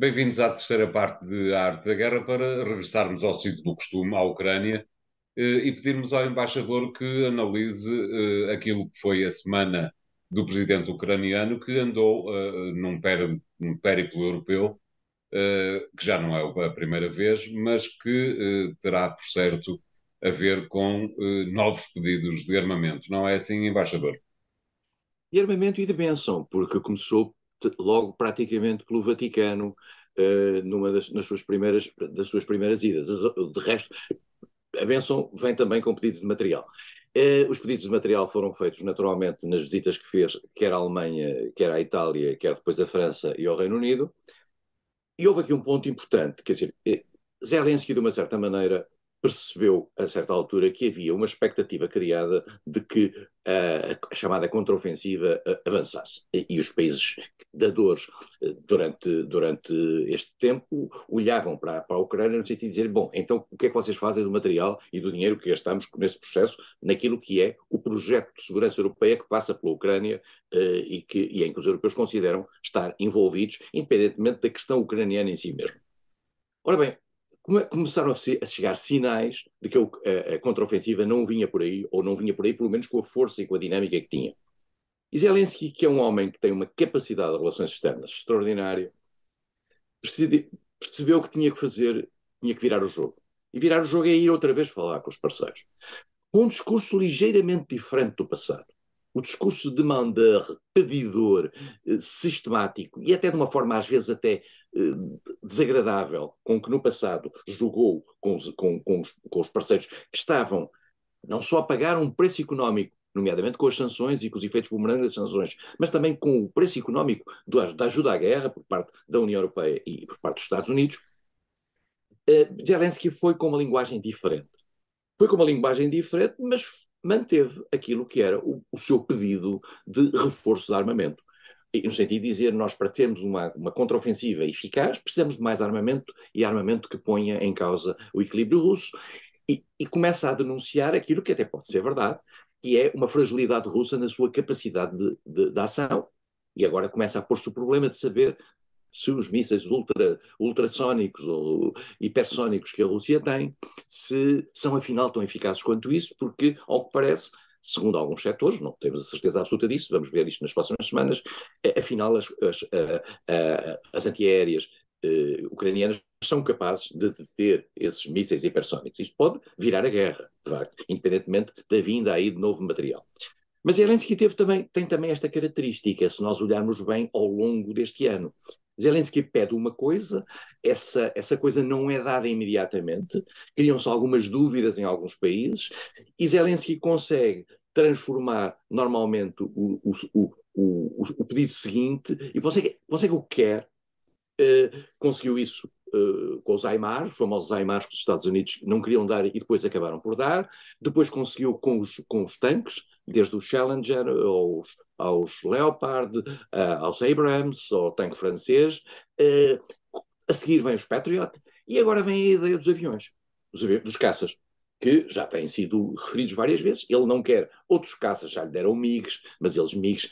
Bem-vindos à terceira parte de A Arte da Guerra para regressarmos ao sítio do costume, à Ucrânia, e pedirmos ao embaixador que analise aquilo que foi a semana do presidente ucraniano que andou num périplo europeu, que já não é a primeira vez, mas que terá, por certo, a ver com novos pedidos de armamento. Não é assim, embaixador? De armamento e de bênção, porque começou logo praticamente pelo Vaticano, das suas primeiras idas. De resto, a bênção vem também com pedidos de material. Os pedidos de material foram feitos naturalmente nas visitas que fez, quer à Alemanha, quer à Itália, quer depois à França e ao Reino Unido. E houve aqui um ponto importante, quer dizer, Zelensky, de uma certa maneira, percebeu, a certa altura, que havia uma expectativa criada de que a chamada contraofensiva avançasse. E os países dadores, durante este tempo, olhavam para a Ucrânia no sentido de dizer, bom, então o que é que vocês fazem do material e do dinheiro que gastamos nesse processo, naquilo que é o projeto de segurança europeia que passa pela Ucrânia e em que os europeus consideram estar envolvidos, independentemente da questão ucraniana em si mesmo. Ora bem, começaram a chegar sinais de que a contraofensiva não vinha por aí, ou não vinha por aí, pelo menos com a força e com a dinâmica que tinha. E Zelensky, que é um homem que tem uma capacidade de relações externas extraordinária, percebeu que tinha que fazer, tinha que virar o jogo. E virar o jogo é ir outra vez falar com os parceiros. Com um discurso ligeiramente diferente do passado. O discurso demandeur, pedidor, sistemático e até de uma forma às vezes até desagradável, com que no passado jogou com os parceiros que estavam não só a pagar um preço económico, nomeadamente com as sanções e com os efeitos bumerangue das sanções, mas também com o preço económico da ajuda à guerra por parte da União Europeia e por parte dos Estados Unidos, Zelensky foi com uma linguagem diferente. Foi com uma linguagem diferente, mas manteve aquilo que era o seu pedido de reforço de armamento. E, no sentido de dizer, nós para termos uma contraofensiva eficaz, precisamos de mais armamento e armamento que ponha em causa o equilíbrio russo e começa a denunciar aquilo que até pode ser verdade, que é uma fragilidade russa na sua capacidade de ação. E agora começa a pôr-se o problema de saber se os mísseis ultrassónicos ou hipersónicos que a Rússia tem, se são afinal tão eficazes quanto isso, porque, ao que parece, segundo alguns setores, não temos a certeza absoluta disso, vamos ver isto nas próximas semanas, afinal as antiaéreas ucranianas são capazes de deter esses mísseis hipersónicos. Isto pode virar a guerra, de facto, independentemente da vinda aí de novo material. Mas Zelensky tem também esta característica, se nós olharmos bem ao longo deste ano. Zelensky pede uma coisa, essa coisa não é dada imediatamente, criam-se algumas dúvidas em alguns países, e Zelensky consegue transformar normalmente o pedido seguinte e consegue o que quer. Conseguiu isso com os HIMARS, os famosos HIMARS que os Estados Unidos não queriam dar e depois acabaram por dar. Depois conseguiu com os tanques, desde o Challenger aos Leopard, aos Abrams, ao tanque francês. A seguir vem os Patriot e agora vem a ideia dos aviões, dos caças, que já têm sido referidos várias vezes. Ele não quer outros caças, já lhe deram MiGs, mas eles MiGs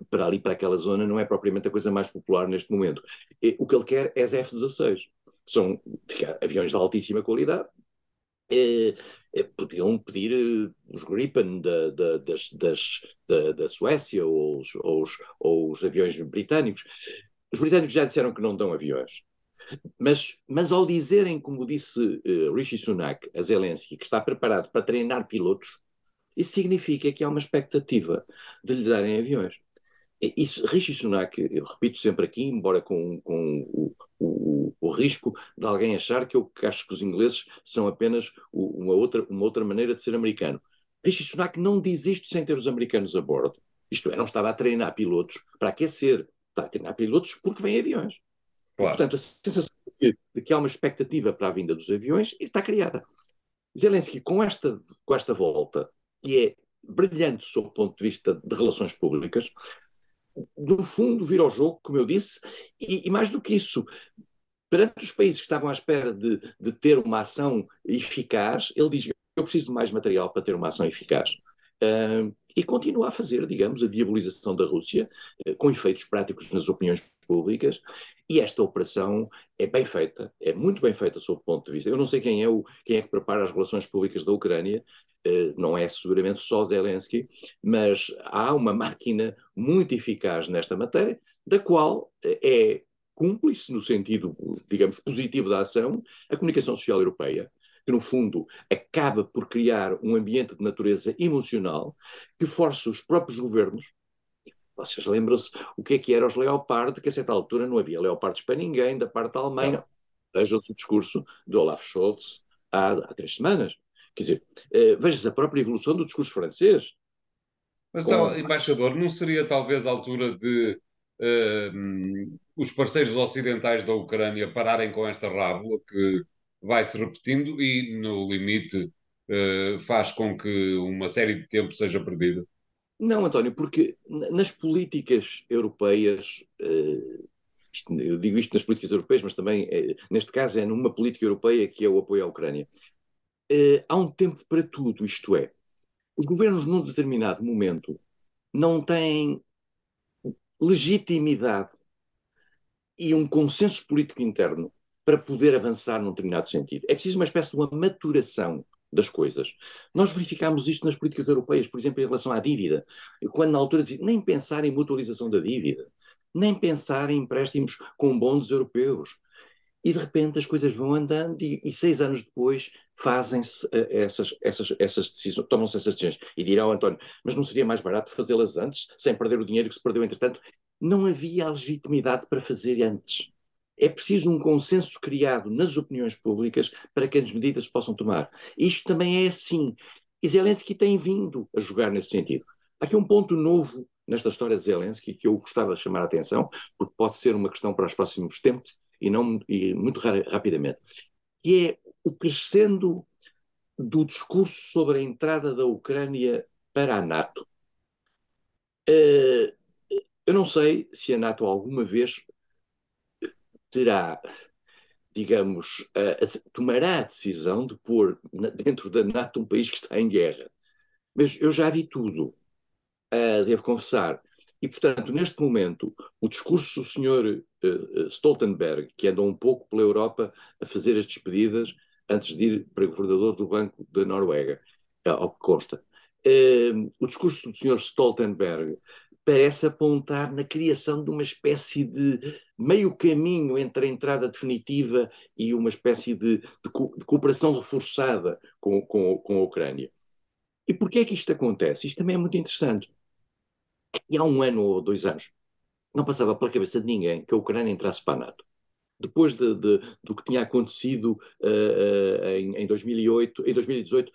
para ali, para aquela zona, não é propriamente a coisa mais popular neste momento. O que ele quer é as F-16. São aviões de altíssima qualidade. Podiam pedir os Gripen da Suécia ou os aviões britânicos. Os britânicos já disseram que não dão aviões. Mas ao dizerem, como disse Rishi Sunak a Zelensky, que está preparado para treinar pilotos, isso significa que há uma expectativa de lhe darem aviões. Isso, Rishi Sunak, eu repito sempre aqui, embora com o risco de alguém achar que eu acho que os ingleses são apenas uma outra maneira de ser americano. Rishi Sunak não diz isto sem ter os americanos a bordo. Isto é, não estava a treinar pilotos para aquecer, está a treinar pilotos porque vêm aviões. E, Claro. portanto, a sensação de que há uma expectativa para a vinda dos aviões está criada. Zelensky, com esta volta, que é brilhante sob o ponto de vista de relações públicas, no fundo vira ao jogo, como eu disse, e mais do que isso, perante os países que estavam à espera de ter uma ação eficaz, ele diz: eu preciso de mais material para ter uma ação eficaz. e continua a fazer, digamos, a diabolização da Rússia, com efeitos práticos nas opiniões públicas, e esta operação é bem feita, é muito bem feita sob o ponto de vista. Eu não sei quem é que prepara as relações públicas da Ucrânia, não é seguramente só Zelensky, mas há uma máquina muito eficaz nesta matéria, da qual é cúmplice, no sentido, digamos, positivo da ação, a comunicação social europeia, que no fundo acaba por criar um ambiente de natureza emocional que força os próprios governos. Vocês lembram-se o que eram os Leopard, que a certa altura não havia Leopards para ninguém da parte da Alemanha. Não. Vejam-se o discurso de Olaf Scholz há 3 semanas. Quer dizer, veja-se a própria evolução do discurso francês. Mas, Com... embaixador, não seria talvez a altura de os parceiros ocidentais da Ucrânia pararem com esta rábula que vai se repetindo e, no limite, faz com que uma série de tempo seja perdida? Não, António, porque nas políticas europeias, eu digo isto nas políticas europeias, mas também, neste caso, é numa política europeia que é o apoio à Ucrânia. Há um tempo para tudo, isto é, os governos num determinado momento não têm legitimidade e um consenso político interno para poder avançar num determinado sentido. É preciso uma espécie de uma maturação das coisas. Nós verificámos isto nas políticas europeias, por exemplo, em relação à dívida, quando na altura dizia nem pensar em mutualização da dívida, nem pensar em empréstimos com bonds europeus. E de repente as coisas vão andando e 6 anos depois fazem-se essas decisões, tomam-se essas decisões. E dirá ao António, mas não seria mais barato fazê-las antes, sem perder o dinheiro que se perdeu entretanto? Não havia a legitimidade para fazer antes. É preciso um consenso criado nas opiniões públicas para que as medidas se possam tomar. Isto também é assim. E Zelensky tem vindo a jogar nesse sentido. Há aqui um ponto novo nesta história de Zelensky que eu gostava de chamar a atenção, porque pode ser uma questão para os próximos tempos, e muito rapidamente, que é o crescendo do discurso sobre a entrada da Ucrânia para a NATO. Eu não sei se a NATO alguma vez terá, digamos, tomará a decisão de pôr dentro da NATO um país que está em guerra. Mas eu já vi tudo, devo confessar. E, portanto, neste momento, o discurso do Sr. Stoltenberg, que andou um pouco pela Europa a fazer as despedidas antes de ir para governador do Banco da Noruega, ao que consta, o discurso do Sr. Stoltenberg parece apontar na criação de uma espécie de meio caminho entre a entrada definitiva e uma espécie de cooperação reforçada com a Ucrânia. E porquê é que isto acontece? Isto também é muito interessante. E há 1 ano ou 2 anos, não passava pela cabeça de ninguém que a Ucrânia entrasse para a NATO. Depois do que tinha acontecido em 2008, em 2018,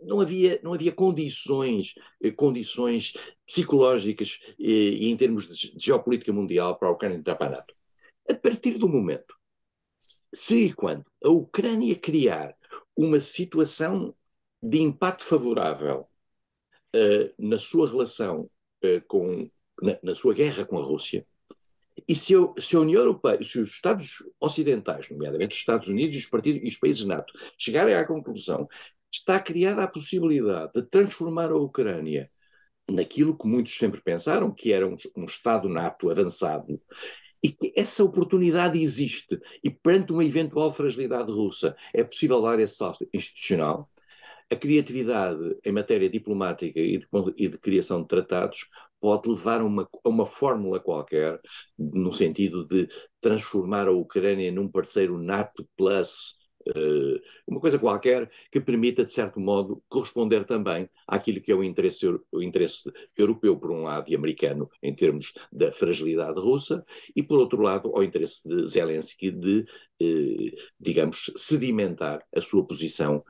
não havia condições psicológicas e em termos de geopolítica mundial para a Ucrânia entrar para a NATO. A partir do momento, se e quando a Ucrânia criar uma situação de impacto favorável na sua relação na sua guerra com a Rússia, e se a União Europeia, se os Estados ocidentais, nomeadamente os Estados Unidos e os países NATO, chegarem à conclusão, está criada a possibilidade de transformar a Ucrânia naquilo que muitos sempre pensaram, que era um Estado NATO avançado, e que essa oportunidade existe, e perante uma eventual fragilidade russa é possível dar esse salto institucional, a criatividade em matéria diplomática e de criação de tratados pode levar a uma fórmula qualquer, no sentido de transformar a Ucrânia num parceiro NATO Plus, uma coisa qualquer que permita, de certo modo, corresponder também àquilo que é o interesse europeu, por um lado, e americano, em termos da fragilidade russa, e, por outro lado, ao interesse de Zelensky de, digamos, sedimentar a sua posição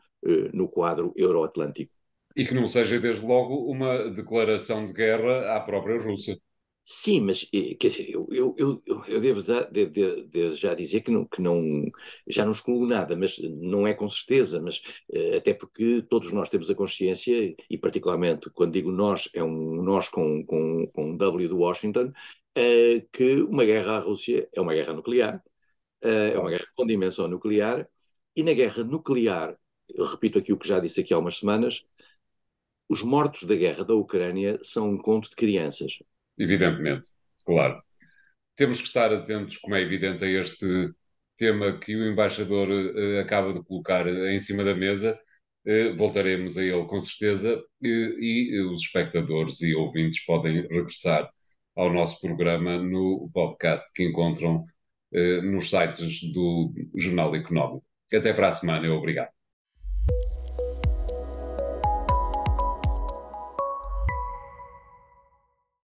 no quadro euroatlântico. E que não seja, desde logo, uma declaração de guerra à própria Rússia. Sim, mas quer dizer, eu devo já dizer que não, já não excluo nada, mas não é com certeza, mas até porque todos nós temos a consciência, e particularmente quando digo nós, é um nós com um W de Washington, que uma guerra à Rússia é uma guerra nuclear, é uma Claro. guerra com dimensão nuclear, e na guerra nuclear, eu repito aqui o que já disse aqui há umas semanas, os mortos da guerra da Ucrânia são um conto de crianças. Evidentemente, claro. Temos que estar atentos, como é evidente, a este tema que o embaixador acaba de colocar em cima da mesa. Voltaremos a ele com certeza e os espectadores e ouvintes podem regressar ao nosso programa no podcast que encontram nos sites do Jornal Económico. Até para a semana, obrigado.